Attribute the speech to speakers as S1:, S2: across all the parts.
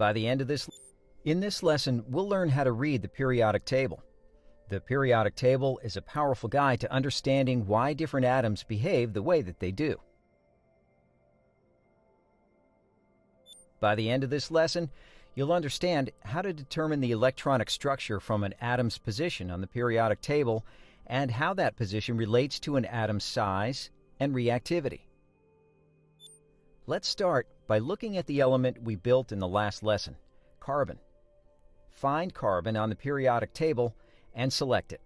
S1: By the end of in this lesson, we'll learn how to read the periodic table. The periodic table is a powerful guide to understanding why different atoms behave the way that they do. By the end of this lesson, you'll understand how to determine the electronic structure from an atom's position on the periodic table and how that position relates to an atom's size and reactivity. Let's start by looking at the element we built in the last lesson, carbon. Find carbon on the periodic table and select it.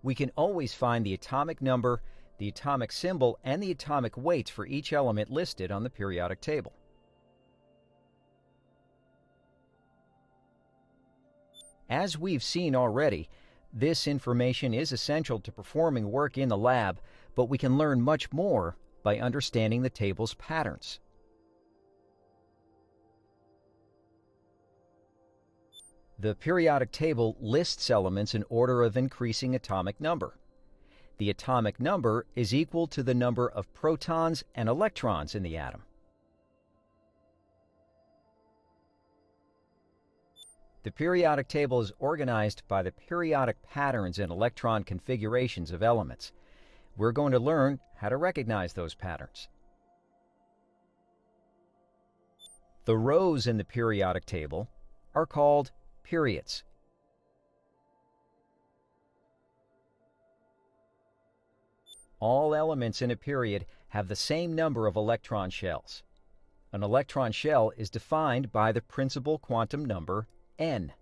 S1: We can always find the atomic number, the atomic symbol, and the atomic weights for each element listed on the periodic table. As we've seen already, this information is essential to performing work in the lab, but we can learn much more by understanding the table's patterns. The periodic table lists elements in order of increasing atomic number. The atomic number is equal to the number of protons and electrons in the atom. The periodic table is organized by the periodic patterns and electron configurations of elements. We're going to learn how to recognize those patterns. The rows in the periodic table are called periods. All elements in a period have the same number of electron shells. An electron shell is defined by the principal quantum number n.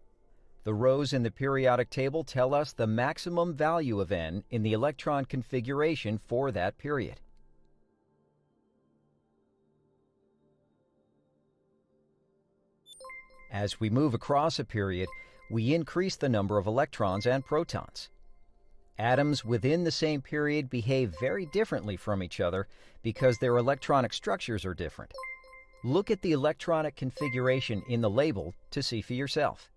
S1: The rows in the periodic table tell us the maximum value of n in the electron configuration for that period. As we move across a period, we increase the number of electrons and protons. Atoms within the same period behave very differently from each other because their electronic structures are different. Look at the electronic configuration in the label to see for yourself.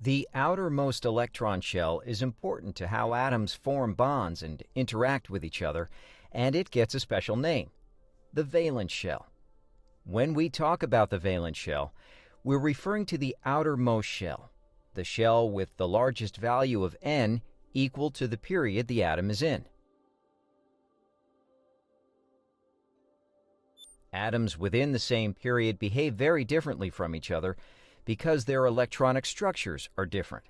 S1: The outermost electron shell is important to how atoms form bonds and interact with each other, and it gets a special name, the valence shell. When we talk about the valence shell, we're referring to the outermost shell, the shell with the largest value of n equal to the period the atom is in. Atoms within the same period behave very differently from each other because their electronic structures are different.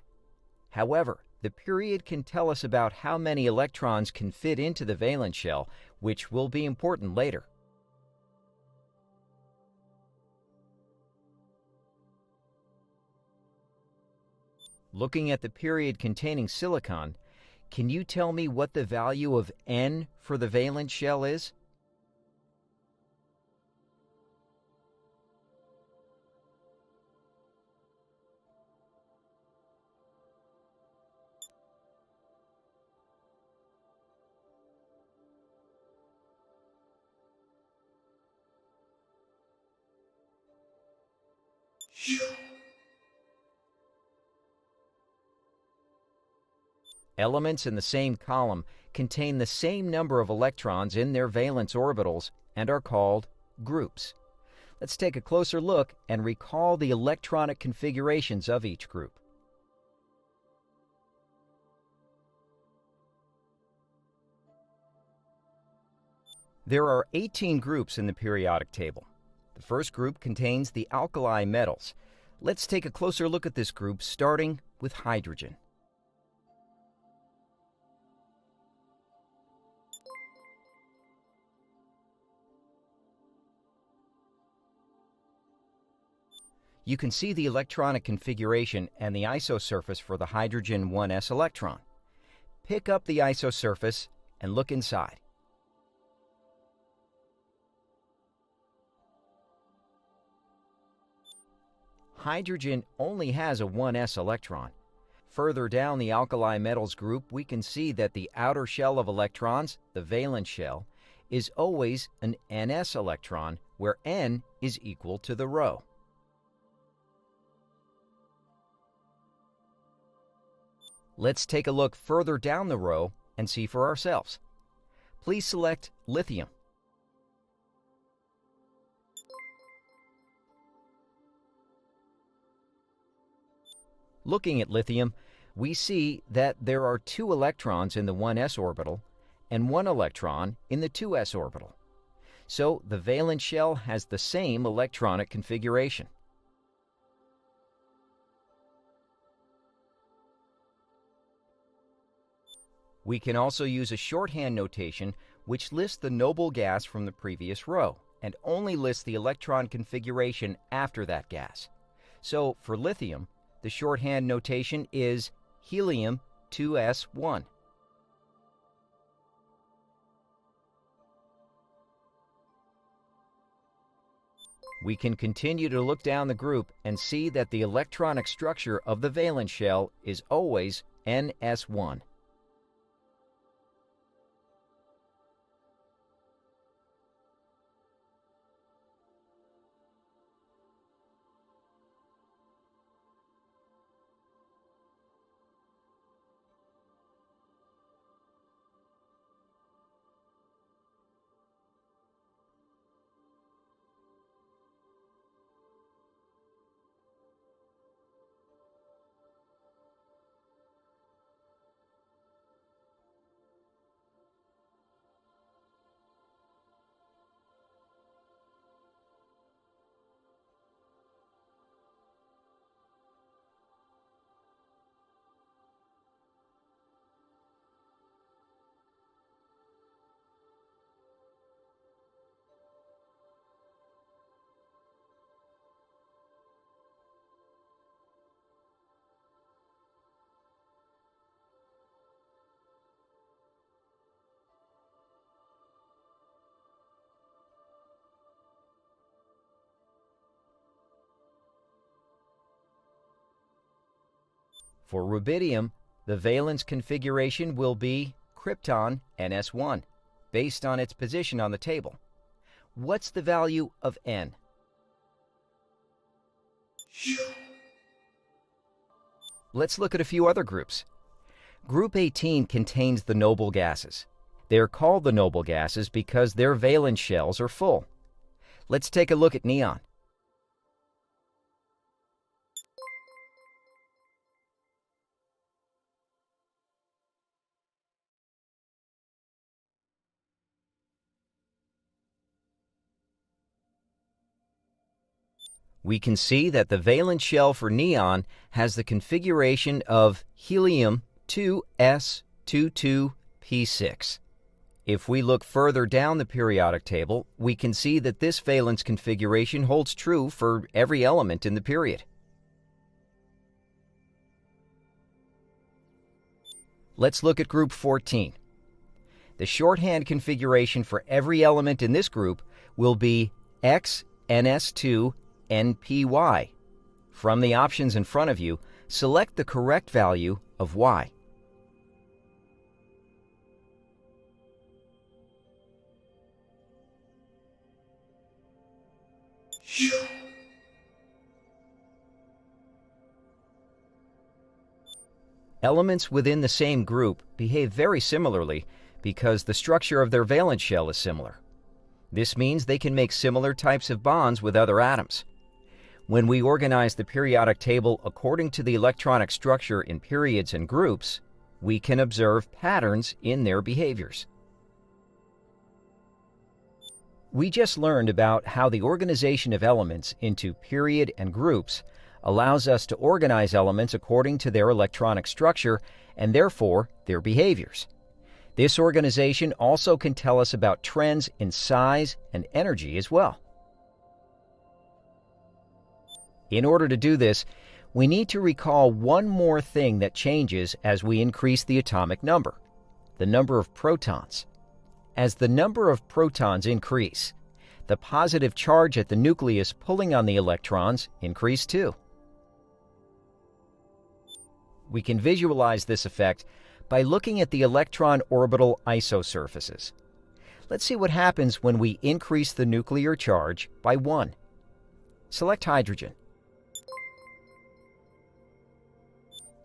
S1: However, the period can tell us about how many electrons can fit into the valence shell, which will be important later. Looking at the period containing silicon, can you tell me what the value of n for the valence shell is? Elements in the same column contain the same number of electrons in their valence orbitals and are called groups. Let's take a closer look and recall the electronic configurations of each group. There are 18 groups in the periodic table. The first group contains the alkali metals. Let's take a closer look at this group, starting with hydrogen. You can see the electronic configuration and the isosurface for the hydrogen 1s electron. Pick up the isosurface and look inside. Hydrogen only has a 1s electron. Further down the alkali metals group, we can see that the outer shell of electrons, the valence shell, is always an ns electron, where n is equal to the rho. Let's take a look further down the row and see for ourselves. Please select lithium. Looking at lithium, we see that there are 2 electrons in the 1s orbital and 1 electron in the 2s orbital. So the valence shell has the same electronic configuration. We can also use a shorthand notation which lists the noble gas from the previous row and only lists the electron configuration after that gas. So for lithium, the shorthand notation is helium 2s1. We can continue to look down the group and see that the electronic structure of the valence shell is always ns1. For rubidium, the valence configuration will be krypton ns1, based on its position on the table. What's the value of N? Let's look at a few other groups. Group 18 contains the noble gases. They are called the noble gases because their valence shells are full. Let's take a look at neon. We can see that the valence shell for neon has the configuration of helium 2s22p6. If we look further down the periodic table, we can see that this valence configuration holds true for every element in the period. Let's look at group 14. The shorthand configuration for every element in this group will be xns2 NPY. From the options in front of you, select the correct value of Y. Elements within the same group behave very similarly because the structure of their valence shell is similar. This means they can make similar types of bonds with other atoms. When we organize the periodic table according to the electronic structure in periods and groups, we can observe patterns in their behaviors. We just learned about how the organization of elements into period and groups allows us to organize elements according to their electronic structure and therefore their behaviors. This organization also can tell us about trends in size and energy as well. In order to do this, we need to recall one more thing that changes as we increase the atomic number: the number of protons. As the number of protons increase, the positive charge at the nucleus pulling on the electrons increase too. We can visualize this effect by looking at the electron orbital isosurfaces. Let's see what happens when we increase the nuclear charge by 1. Select hydrogen.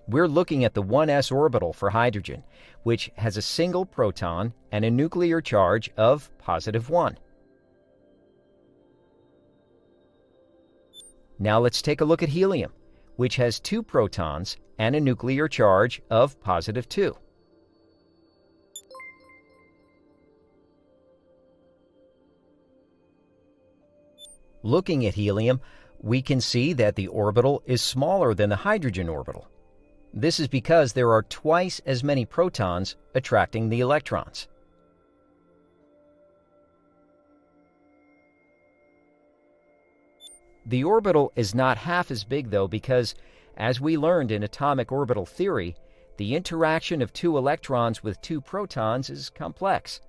S1: We're looking at the 1s orbital for hydrogen, which has a single proton and a nuclear charge of positive 1. Now let's take a look at helium, which has 2 protons and a nuclear charge of positive 2. Looking at helium, we can see that the orbital is smaller than the hydrogen orbital. This is because there are twice as many protons attracting the electrons. The orbital is not half as big though because, as we learned in atomic orbital theory, the interaction of 2 electrons with 2 protons is complex.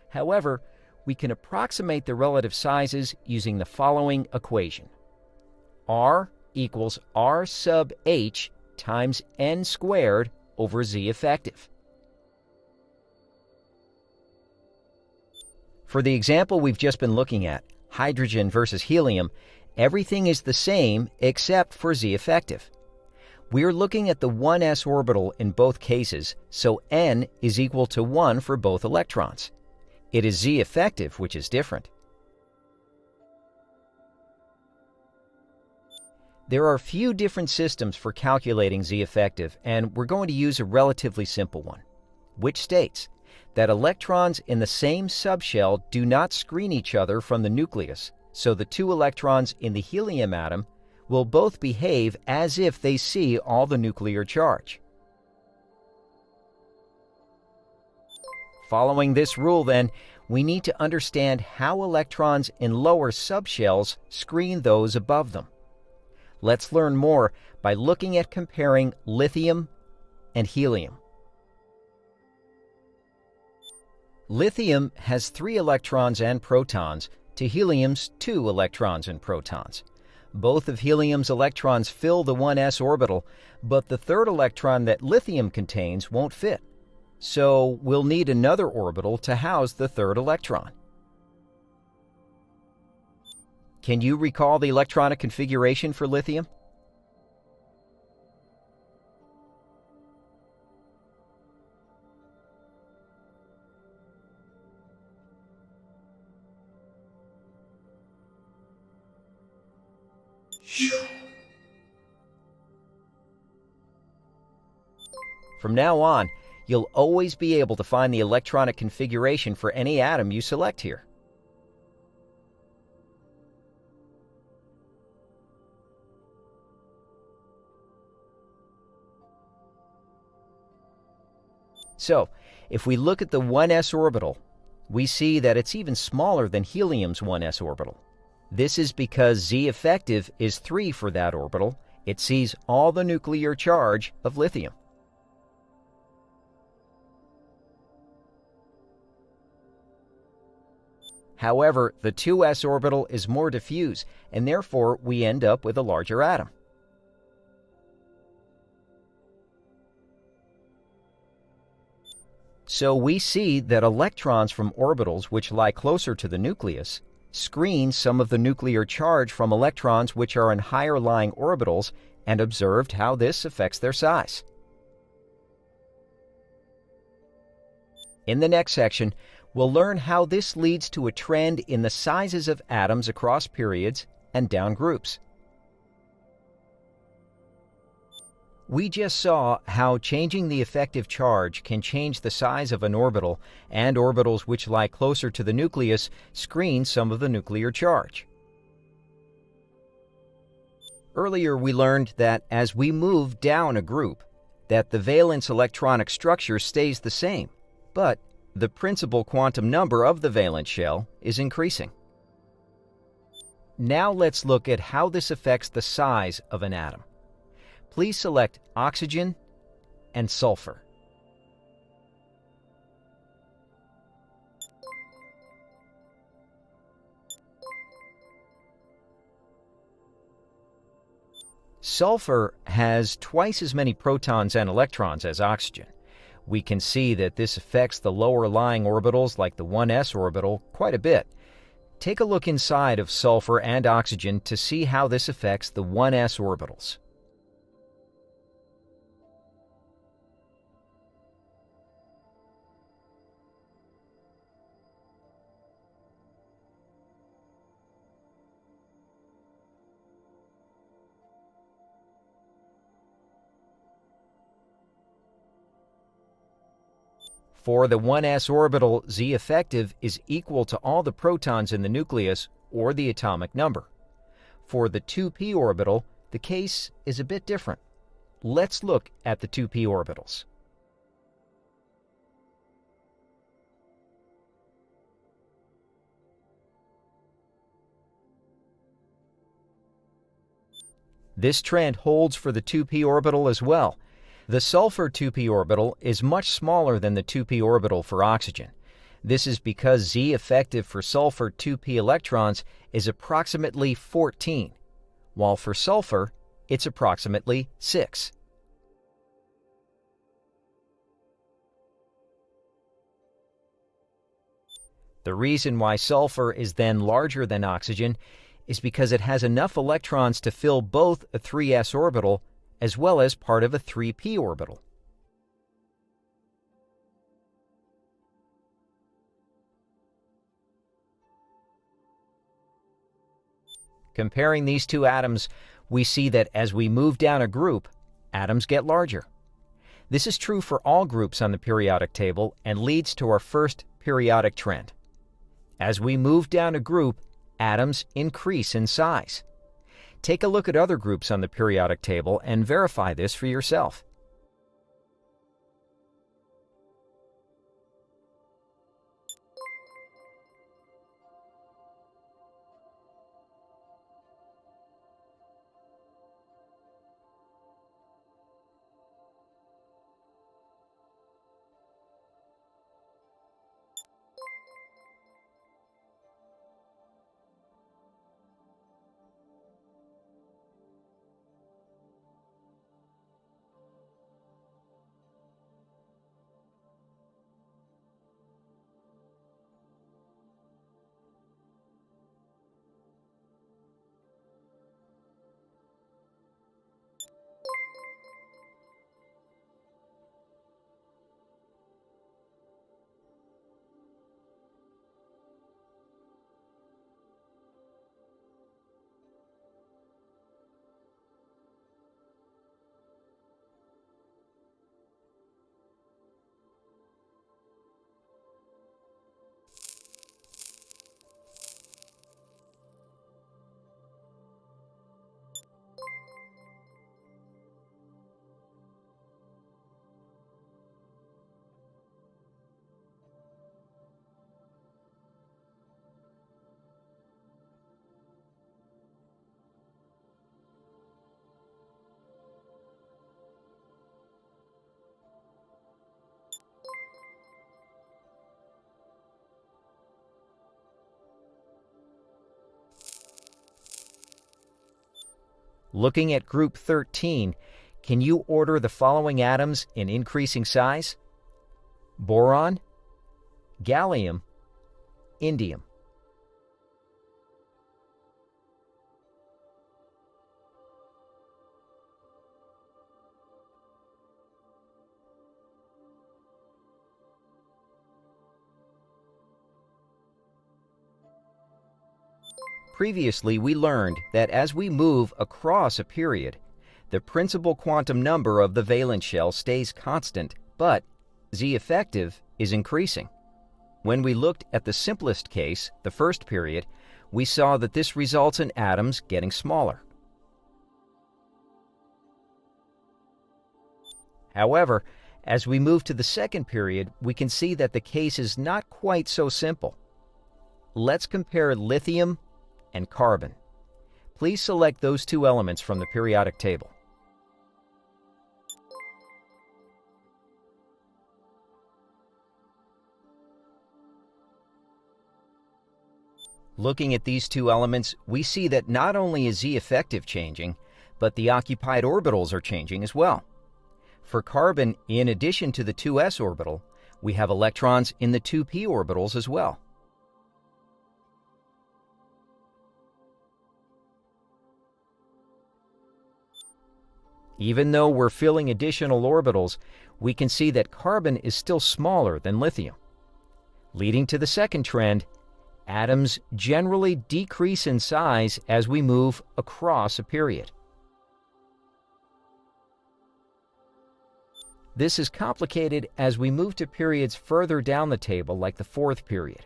S1: However, we can approximate the relative sizes using the following equation. R equals R sub h times n squared over z effective. For the example we've just been looking at, hydrogen versus helium, everything is the same except for z effective. We're looking at the 1s orbital in both cases, so n is equal to 1 for both electrons. It is z effective which is different. There are a few different systems for calculating z effective, and we're going to use a relatively simple one, which states that electrons in the same subshell do not screen each other from the nucleus, so the 2 electrons in the helium atom will both behave as if they see all the nuclear charge. Following this rule, then, we need to understand how electrons in lower subshells screen those above them. Let's learn more by looking at comparing lithium and helium. Lithium has 3 electrons and protons to helium's 2 electrons and protons. Both of helium's electrons fill the 1s orbital, but the 3rd electron that lithium contains won't fit. So we'll need another orbital to house the 3rd electron. Can you recall the electronic configuration for lithium? From now on, you'll always be able to find the electronic configuration for any atom you select here. So, if we look at the 1s orbital, we see that it's even smaller than helium's 1s orbital. This is because z effective is 3 for that orbital. It sees all the nuclear charge of lithium. However, the 2s orbital is more diffuse, and therefore we end up with a larger atom. So we see that electrons from orbitals which lie closer to the nucleus screen some of the nuclear charge from electrons which are in higher lying orbitals and observed how this affects their size. In the next section, We'll learn how this leads to a trend in the sizes of atoms across periods and down groups. We just saw how changing the effective charge can change the size of an orbital, and orbitals which lie closer to the nucleus screen some of the nuclear charge. Earlier we learned that as we move down a group, that the valence electronic structure stays the same, but the principal quantum number of the valence shell is increasing. Now let's look at how this affects the size of an atom. Please select oxygen and sulfur. Sulfur has twice as many protons and electrons as oxygen. We can see that this affects the lower lying orbitals like the 1s orbital quite a bit. Take a look inside of sulfur and oxygen to see how this affects the 1s orbitals. For the 1s orbital, Z effective is equal to all the protons in the nucleus or the atomic number. For the 2p orbital, the case is a bit different. Let's look at the 2p orbitals. This trend holds for the 2p orbital as well. The sulfur 2p orbital is much smaller than the 2p orbital for oxygen. This is because Z effective for sulfur 2p electrons is approximately 14, while for sulfur, it's approximately 6. The reason why sulfur is then larger than oxygen is because it has enough electrons to fill both a 3s orbital as well as part of a 3p orbital. Comparing these two atoms, we see that as we move down a group, atoms get larger. This is true for all groups on the periodic table and leads to our first periodic trend. As we move down a group, atoms increase in size. Take a look at other groups on the periodic table and verify this for yourself. Looking at group 13, can you order the following atoms in increasing size? Boron, gallium, indium. Previously, we learned that as we move across a period, the principal quantum number of the valence shell stays constant, but Z effective is increasing. When we looked at the simplest case, the first period, we saw that this results in atoms getting smaller. However, as we move to the second period, we can see that the case is not quite so simple. Let's compare lithium and carbon. Please select those two elements from the periodic table. Looking at these two elements, we see that not only is Z effective changing, but the occupied orbitals are changing as well. For carbon, in addition to the 2s orbital, we have electrons in the 2p orbitals as well. Even though we're filling additional orbitals, we can see that carbon is still smaller than lithium. Leading to the second trend, atoms generally decrease in size as we move across a period. This is complicated as we move to periods further down the table, like the fourth period.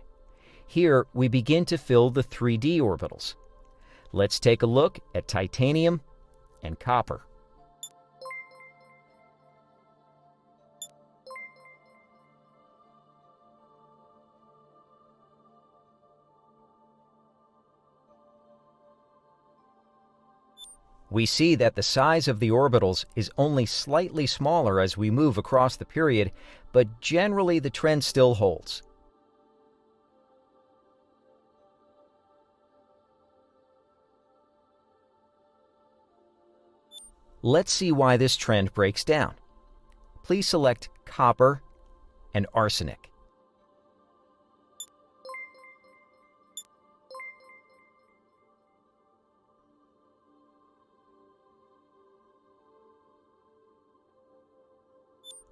S1: Here, we begin to fill the 3d orbitals. Let's take a look at titanium and copper. We see that the size of the orbitals is only slightly smaller as we move across the period, but generally the trend still holds. Let's see why this trend breaks down. Please select copper and arsenic.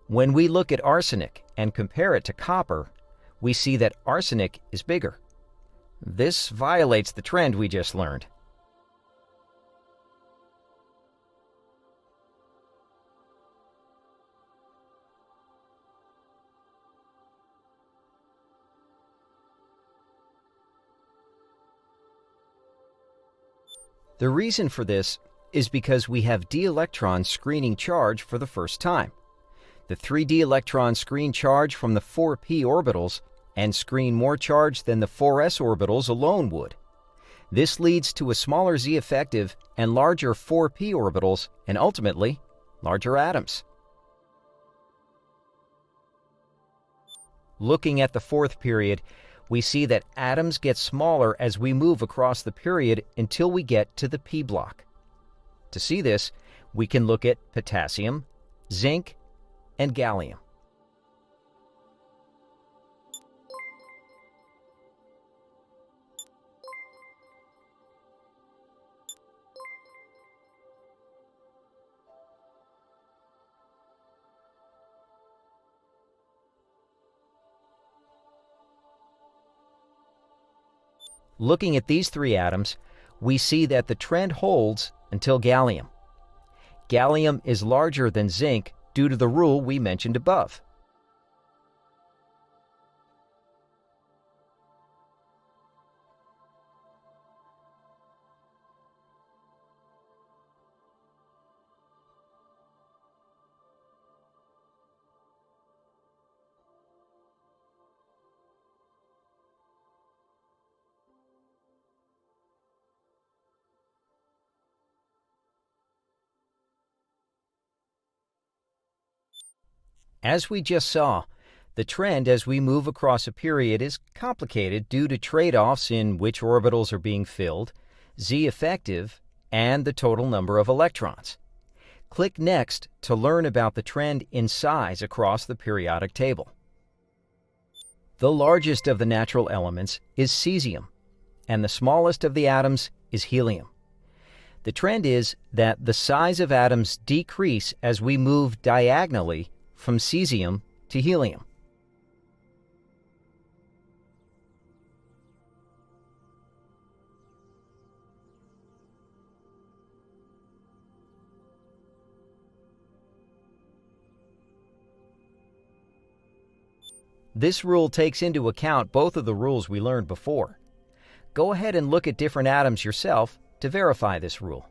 S1: When we look at arsenic and compare it to copper, we see that arsenic is bigger. This violates the trend we just learned. The reason for this is because we have d electrons screening charge for the first time. The 3d electrons screen charge from the 4p orbitals and screen more charge than the 4s orbitals alone would. This leads to a smaller Z effective and larger 4p orbitals, and ultimately, larger atoms. Looking at the fourth period, we see that atoms get smaller as we move across the period until we get to the p block. To see this, we can look at potassium, zinc, and gallium. Looking at these three atoms, we see that the trend holds until gallium. Gallium is larger than zinc due to the rule we mentioned above. As we just saw, the trend as we move across a period is complicated due to trade-offs in which orbitals are being filled, Z effective, and the total number of electrons. Click Next to learn about the trend in size across the periodic table. The largest of the natural elements is cesium, and the smallest of the atoms is helium. The trend is that the size of atoms decrease as we move diagonally from cesium to helium. This rule takes into account both of the rules we learned before. Go ahead and look at different atoms yourself to verify this rule.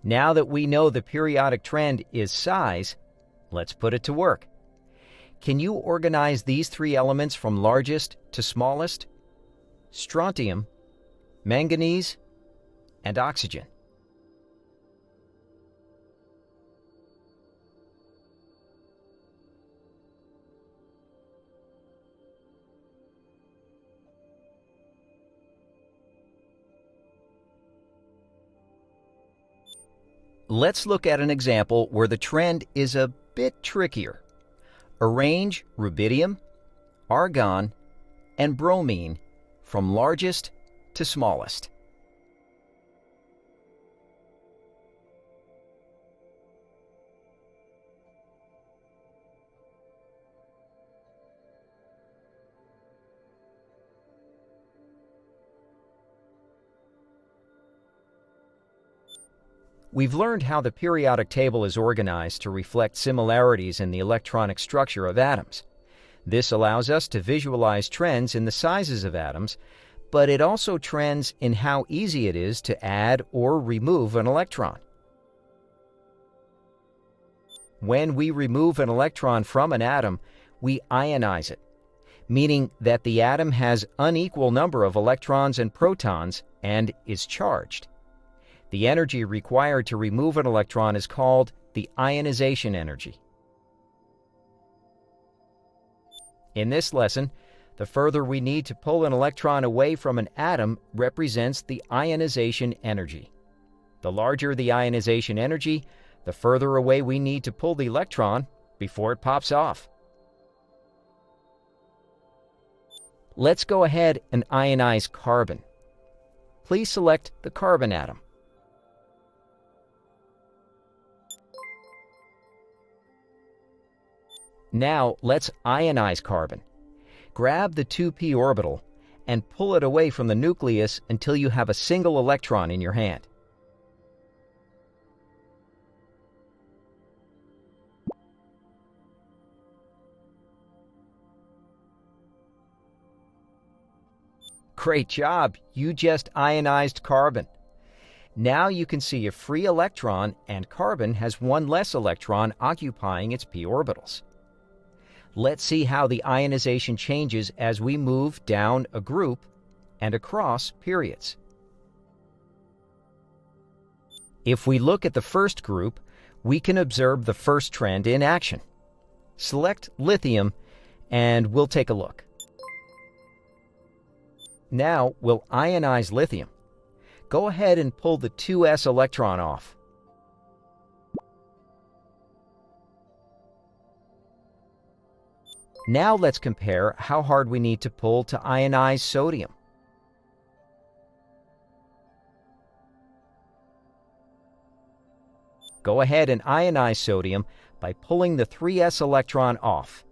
S1: Now that we know the periodic trend is size, let's put it to work. Can you organize these three elements from largest to smallest? Strontium, manganese, and oxygen. Let's look at an example where the trend is a bit trickier. Arrange rubidium, argon, and bromine from largest to smallest. We've learned how the periodic table is organized to reflect similarities in the electronic structure of atoms. This allows us to visualize trends in the sizes of atoms, but it also trends in how easy it is to add or remove an electron. When we remove an electron from an atom, we ionize it, meaning that the atom has unequal number of electrons and protons and is charged. The energy required to remove an electron is called the ionization energy. In this lesson, the further we need to pull an electron away from an atom represents the ionization energy. The larger the ionization energy, the further away we need to pull the electron before it pops off. Let's go ahead and ionize carbon. Please select the carbon atom. Now let's ionize carbon. Grab the 2p orbital and pull it away from the nucleus until you have a single electron in your hand. Great job! You just ionized carbon. Now you can see a free electron, and carbon has one less electron occupying its p orbitals. Let's see how the ionization changes as we move down a group and across periods. If we look at the first group, we can observe the first trend in action. Select lithium and we'll take a look. Now we'll ionize lithium. Go ahead and pull the 2s electron off. Now let's compare how hard we need to pull to ionize sodium. Go ahead and ionize sodium by pulling the 3s electron off.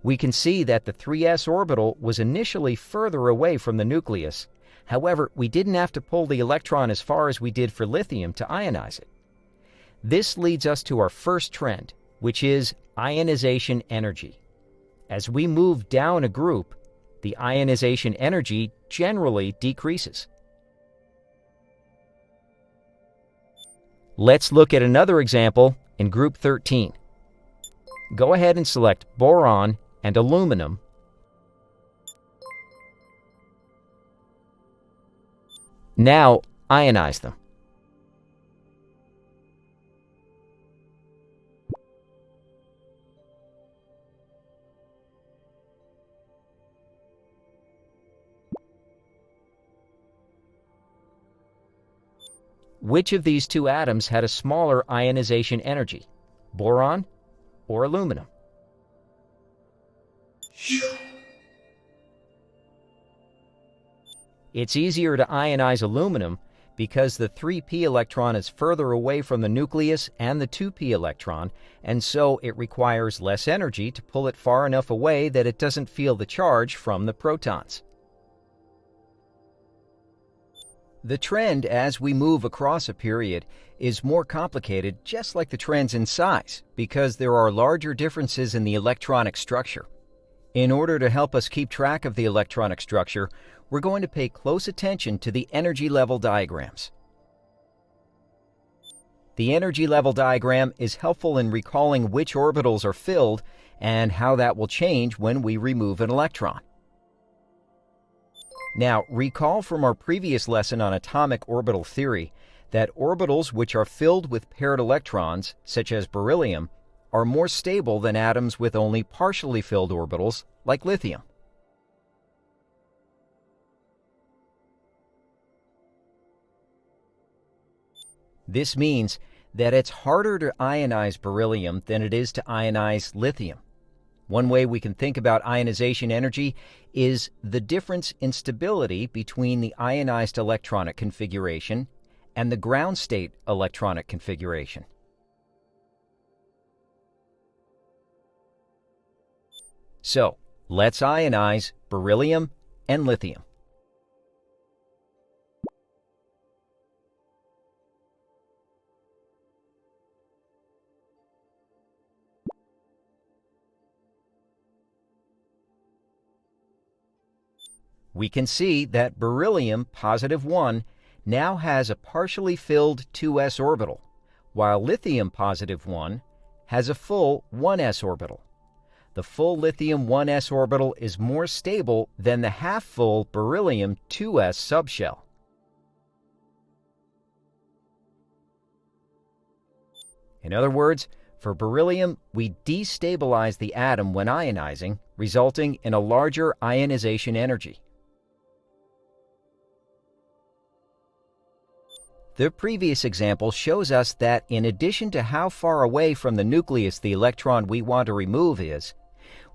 S1: We can see that the 3s orbital was initially further away from the nucleus. However, we didn't have to pull the electron as far as we did for lithium to ionize it. This leads us to our first trend, which is ionization energy. As we move down a group, the ionization energy generally decreases. Let's look at another example in group 13. Go ahead and select boron and aluminum. Now ionize them. Which of these two atoms had a smaller ionization energy, boron or aluminum? It's easier to ionize aluminum because the 3p electron is further away from the nucleus and the 2p electron, and so it requires less energy to pull it far enough away that it doesn't feel the charge from the protons. The trend as we move across a period is more complicated, just like the trends in size, because there are larger differences in the electronic structure. In order to help us keep track of the electronic structure, we're going to pay close attention to the energy level diagrams. The energy level diagram is helpful in recalling which orbitals are filled and how that will change when we remove an electron. Now, recall from our previous lesson on atomic orbital theory that orbitals which are filled with paired electrons, such as beryllium, are more stable than atoms with only partially filled orbitals, like lithium. This means that it's harder to ionize beryllium than it is to ionize lithium. One way we can think about ionization energy is the difference in stability between the ionized electronic configuration and the ground state electronic configuration. So, let's ionize beryllium and lithium. We can see that beryllium positive 1 now has a partially filled 2s orbital, while lithium positive 1 has a full 1s orbital. The full lithium 1s orbital is more stable than the half-full beryllium 2s subshell. In other words, for beryllium, we destabilize the atom when ionizing, resulting in a larger ionization energy. The previous example shows us that in addition to how far away from the nucleus the electron we want to remove is,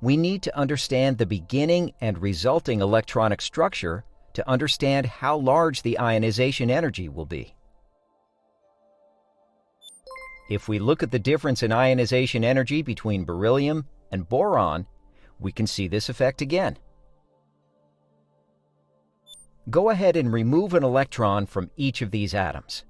S1: we need to understand the beginning and resulting electronic structure to understand how large the ionization energy will be. If we look at the difference in ionization energy between beryllium and boron, we can see this effect again. Go ahead and remove an electron from each of these atoms.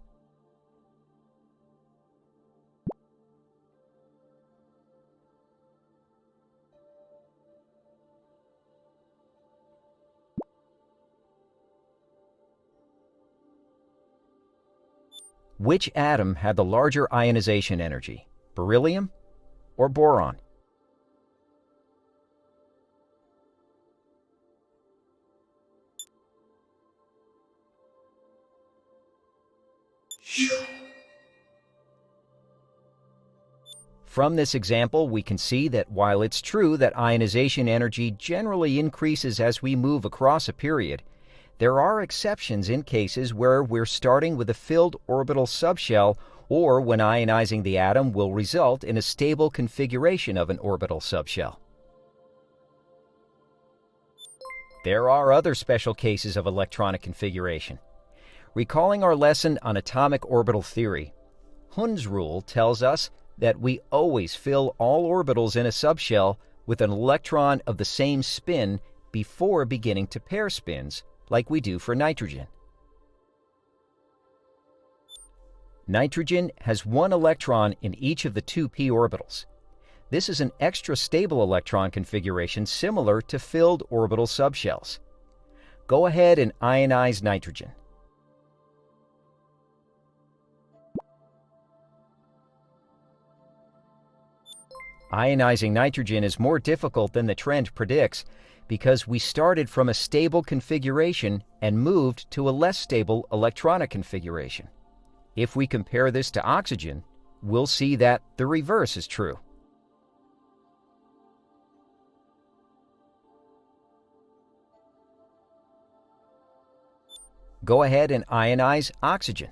S1: Which atom had the larger ionization energy, beryllium or boron? From this example, we can see that while it's true that ionization energy generally increases as we move across a period, there are exceptions in cases where we're starting with a filled orbital subshell or when ionizing the atom will result in a stable configuration of an orbital subshell. There are other special cases of electronic configuration. Recalling our lesson on atomic orbital theory, Hund's rule tells us that we always fill all orbitals in a subshell with an electron of the same spin before beginning to pair spins like we do for nitrogen. Nitrogen has one electron in each of the two p orbitals. This is an extra stable electron configuration similar to filled orbital subshells. Go ahead and ionize nitrogen. Ionizing nitrogen is more difficult than the trend predicts because we started from a stable configuration and moved to a less stable electronic configuration. If we compare this to oxygen, we'll see that the reverse is true. Go ahead and ionize oxygen.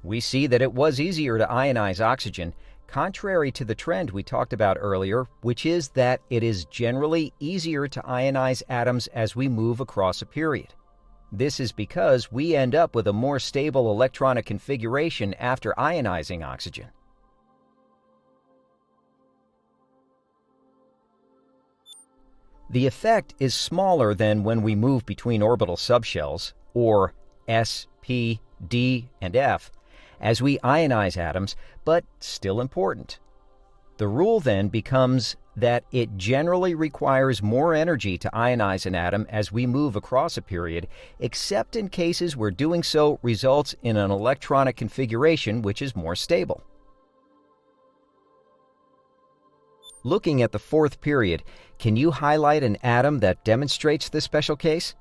S1: We see that it was easier to ionize oxygen, contrary to the trend we talked about earlier, which is that it is generally easier to ionize atoms as we move across a period. This is because we end up with a more stable electronic configuration after ionizing oxygen. The effect is smaller than when we move between orbital subshells, or S, P, D, and F, as we ionize atoms, but still important. The rule then becomes that it generally requires more energy to ionize an atom as we move across a period, except in cases where doing so results in an electronic configuration which is more stable. Looking at the fourth period, can you highlight an atom that demonstrates this special case?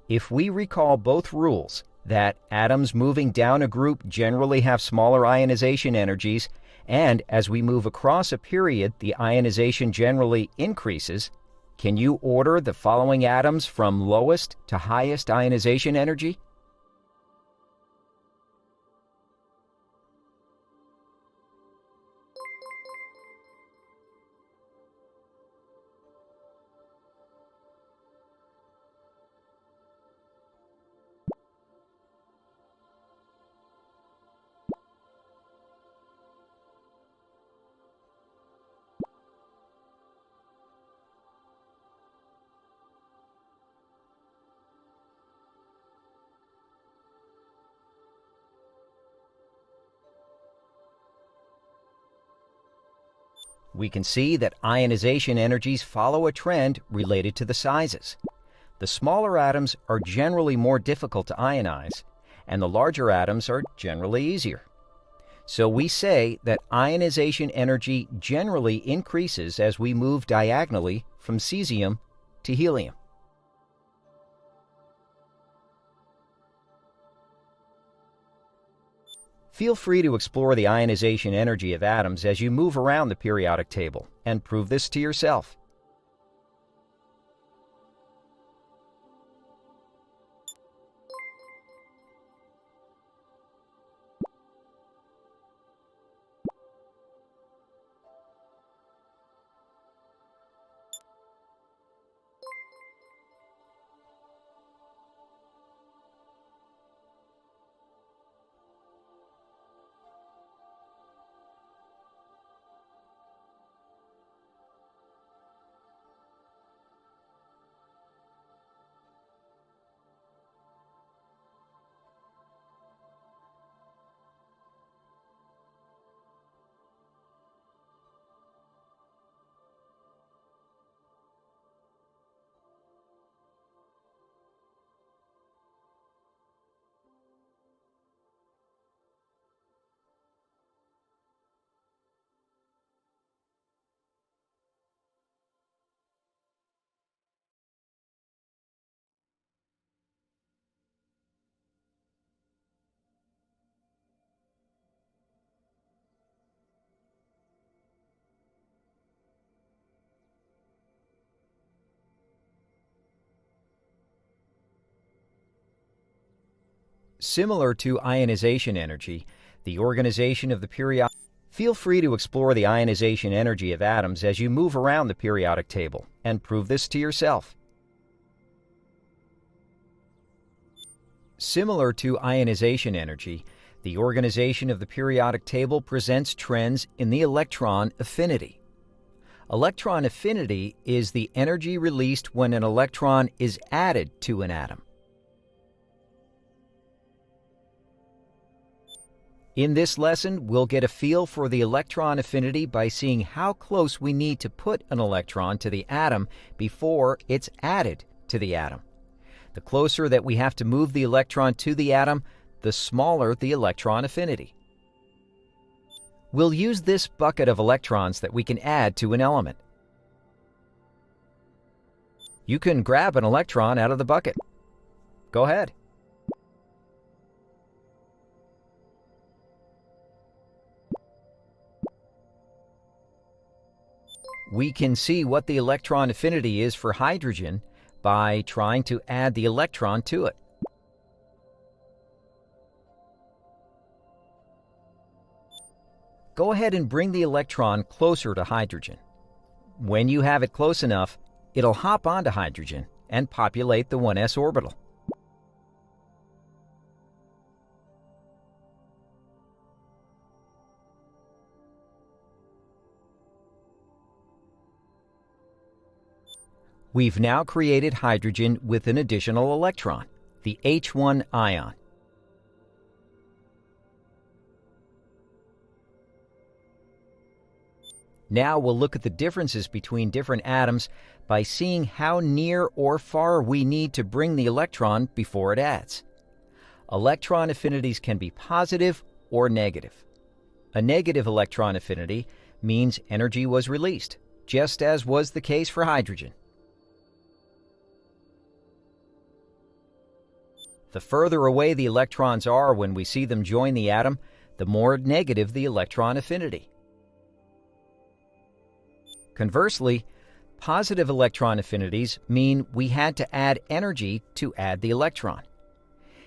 S1: If we recall both rules, that atoms moving down a group generally have smaller ionization energies, and as we move across a period, the ionization generally increases, can you order the following atoms from lowest to highest ionization energy? We can see that ionization energies follow a trend related to the sizes. The smaller atoms are generally more difficult to ionize, and the larger atoms are generally easier. So we say that ionization energy generally increases as we move diagonally from cesium to helium. Feel free to explore the ionization energy of atoms as you move around the periodic table and prove this to yourself. Similar to ionization energy, the organization of the periodic. Feel free to explore the ionization energy of atoms as you move around the periodic table and prove this to yourself. Similar to ionization energy, the organization of the periodic table presents trends in the electron affinity. Electron affinity is the energy released when an electron is added to an atom. In this lesson, we'll get a feel for the electron affinity by seeing how close we need to put an electron to the atom before it's added to the atom. The closer that we have to move the electron to the atom, the smaller the electron affinity. We'll use this bucket of electrons that we can add to an element. You can grab an electron out of the bucket. Go ahead. We can see what the electron affinity is for hydrogen by trying to add the electron to it. Go ahead and bring the electron closer to hydrogen. When you have it close enough, it'll hop onto hydrogen and populate the 1s orbital. We've now created hydrogen with an additional electron, the H1 ion. Now we'll look at the differences between different atoms by seeing how near or far we need to bring the electron before it adds. Electron affinities can be positive or negative. A negative electron affinity means energy was released, just as was the case for hydrogen. The further away the electrons are when we see them join the atom, the more negative the electron affinity. Conversely, positive electron affinities mean we had to add energy to add the electron.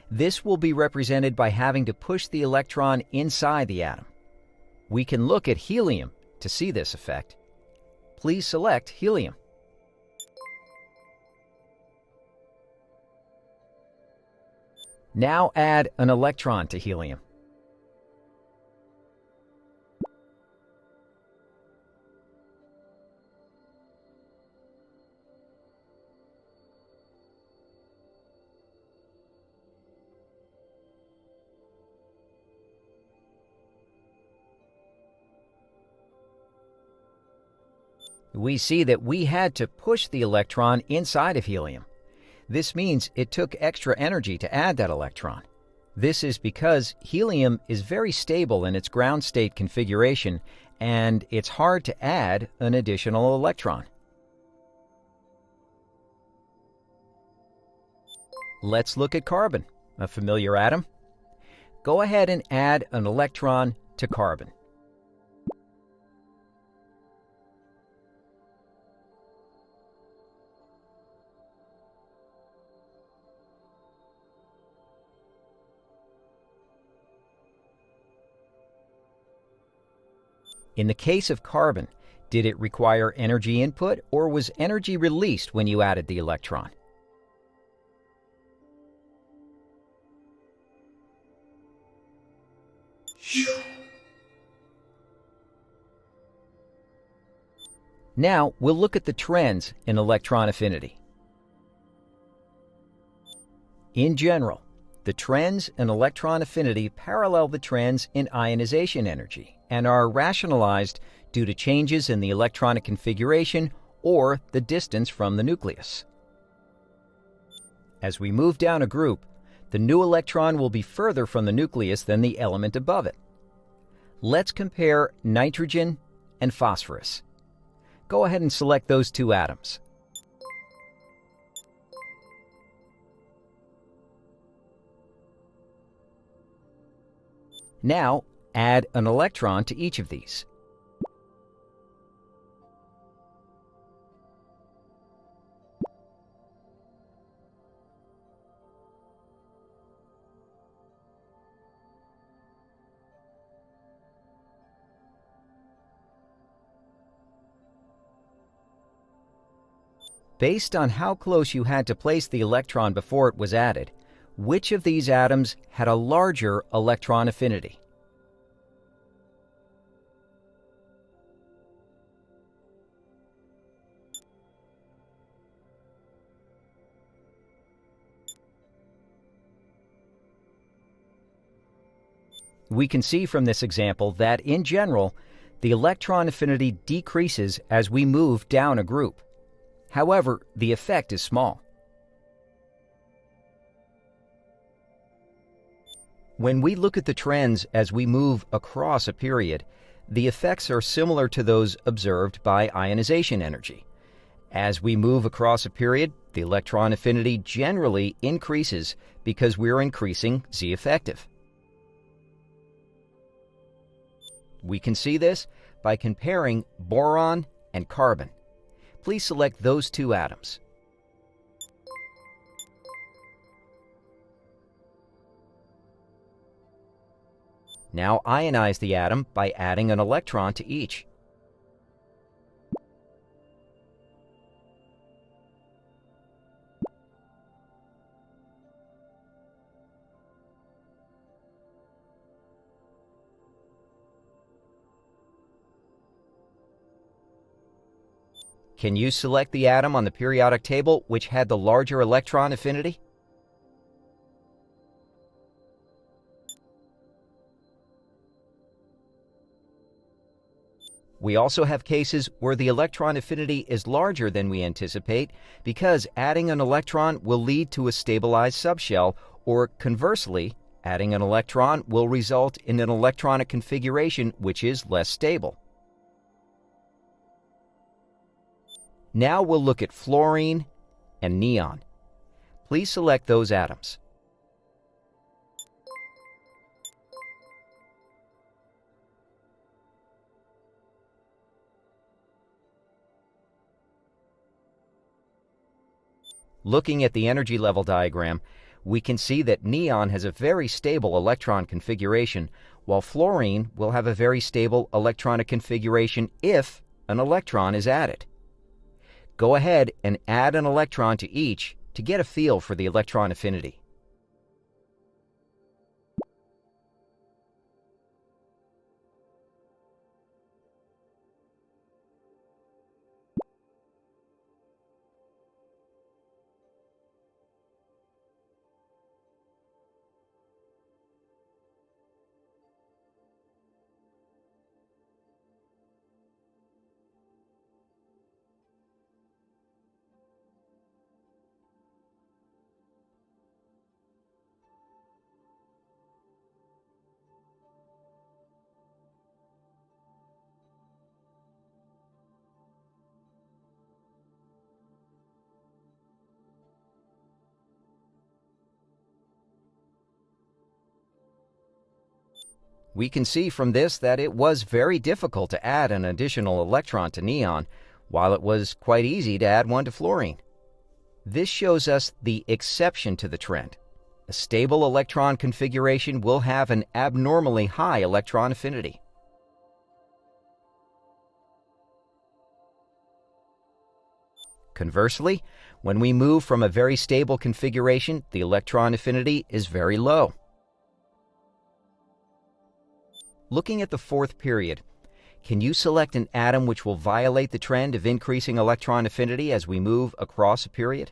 S1: This will be represented by having to push the electron inside the atom. We can look at helium to see this effect. Please select helium. Now add an electron to helium. We see that we had to push the electron inside of helium. This means it took extra energy to add that electron. This is because helium is very stable in its ground state configuration, and it's hard to add an additional electron. Let's look at carbon, a familiar atom. Go ahead and add an electron to carbon. In the case of carbon, did it require energy input or was energy released when you added the electron? Now we'll look at the trends in electron affinity. In general, the trends in electron affinity parallel the trends in ionization energy and are rationalized due to changes in the electronic configuration or the distance from the nucleus. As we move down a group, the new electron will be further from the nucleus than the element above it. Let's compare nitrogen and phosphorus. Go ahead and select those two atoms. Now, add an electron to each of these. Based on how close you had to place the electron before it was added, which of these atoms had a larger electron affinity? We can see from this example that, in general, the electron affinity decreases as we move down a group. However, the effect is small. When we look at the trends as we move across a period, the effects are similar to those observed by ionization energy. As we move across a period, the electron affinity generally increases because we're increasing Z effective. We can see this by comparing boron and carbon. Please select those two atoms. Now ionize the atom by adding an electron to each. Can you select the atom on the periodic table which had the larger electron affinity? We also have cases where the electron affinity is larger than we anticipate because adding an electron will lead to a stabilized subshell, or conversely, adding an electron will result in an electronic configuration which is less stable. Now we'll look at fluorine and neon. Please select those atoms. Looking at the energy level diagram, we can see that neon has a very stable electron configuration, while fluorine will have a very stable electronic configuration if an electron is added. Go ahead and add an electron to each to get a feel for the electron affinity. We can see from this that it was very difficult to add an additional electron to neon, while it was quite easy to add one to fluorine. This shows us the exception to the trend. A stable electron configuration will have an abnormally high electron affinity. Conversely, when we move from a very stable configuration, the electron affinity is very low. Looking at the fourth period, can you select an atom which will violate the trend of increasing electron affinity as we move across a period?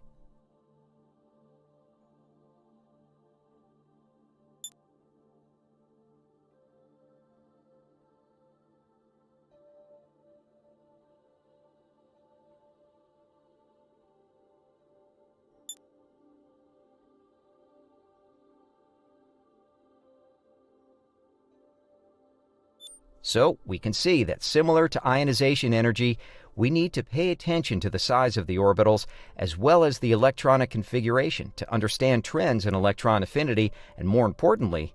S1: So we can see that, similar to ionization energy, we need to pay attention to the size of the orbitals as well as the electronic configuration to understand trends in electron affinity and, more importantly,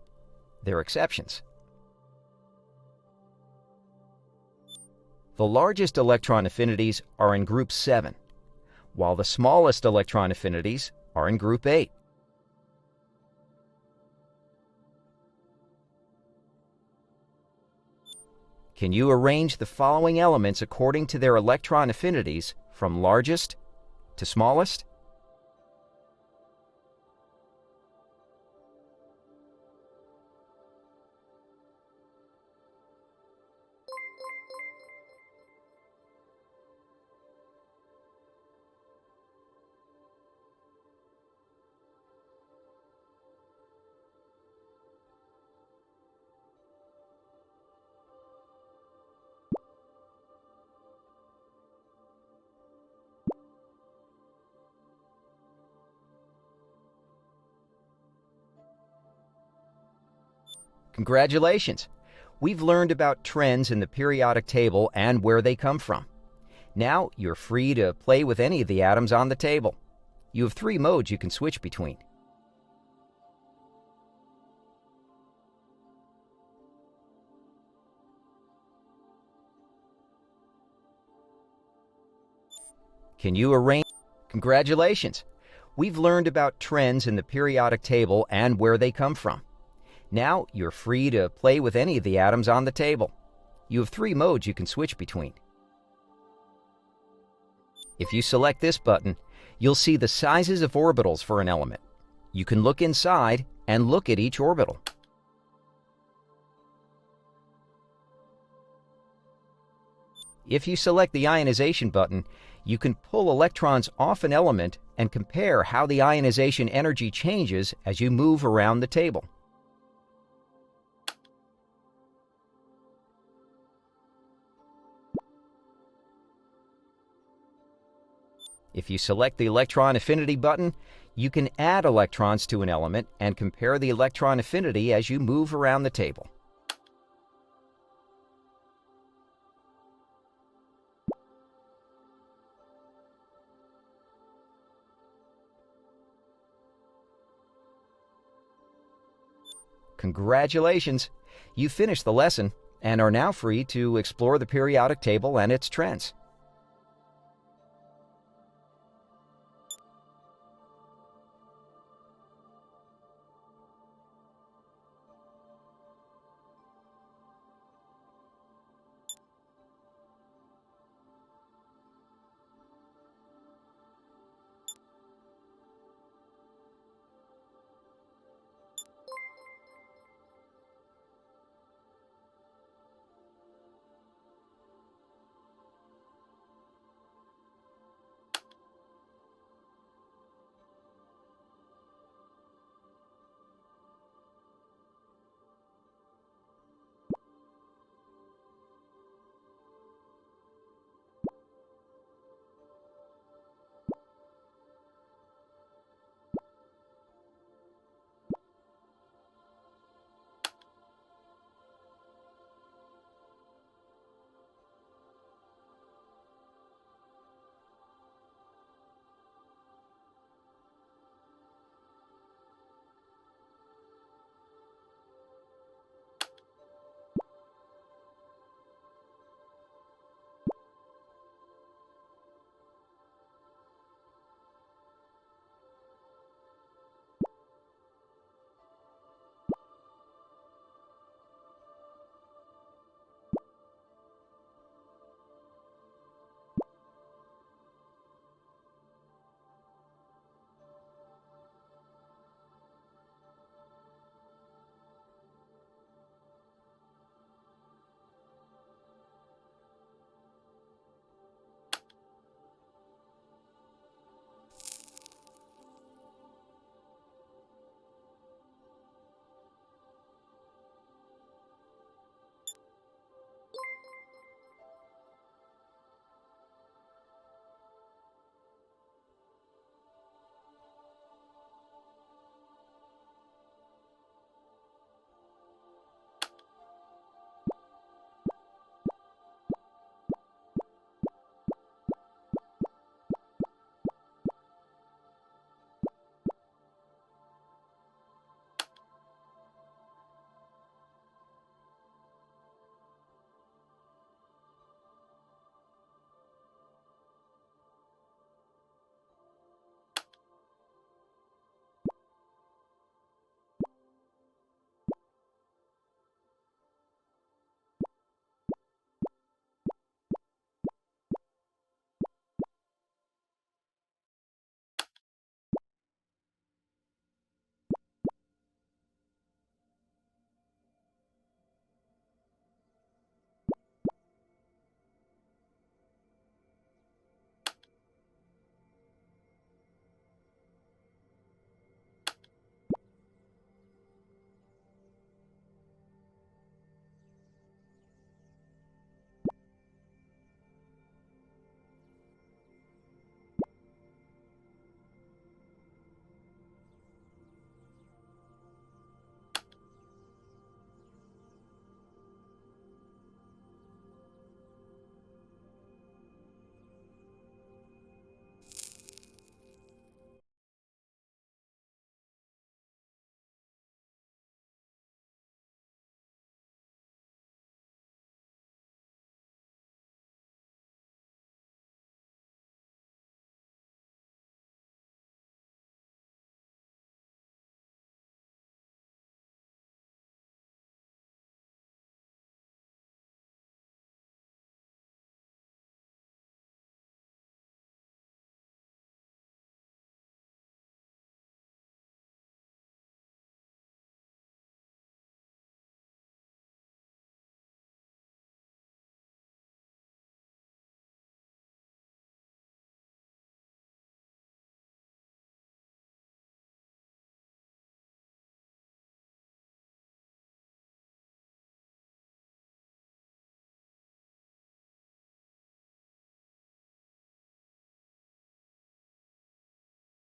S1: their exceptions. The largest electron affinities are in group 7, while the smallest electron affinities are in group 8. Can you arrange the following elements according to their electron affinities from largest to smallest? Congratulations! We've learned about trends in the periodic table and where they come from. Now you're free to play with any of the atoms on the table. You have 3 modes you can switch between. Can you arrange? Congratulations! We've learned about trends in the periodic table and where they come from. Now you're free to play with any of the atoms on the table. You have 3 modes you can switch between. If you select this button, you'll see the sizes of orbitals for an element. You can look inside and look at each orbital. If you select the ionization button, you can pull electrons off an element and compare how the ionization energy changes as you move around the table. If you select the electron affinity button, you can add electrons to an element and compare the electron affinity as you move around the table. Congratulations! You finished the lesson and are now free to explore the periodic table and its trends.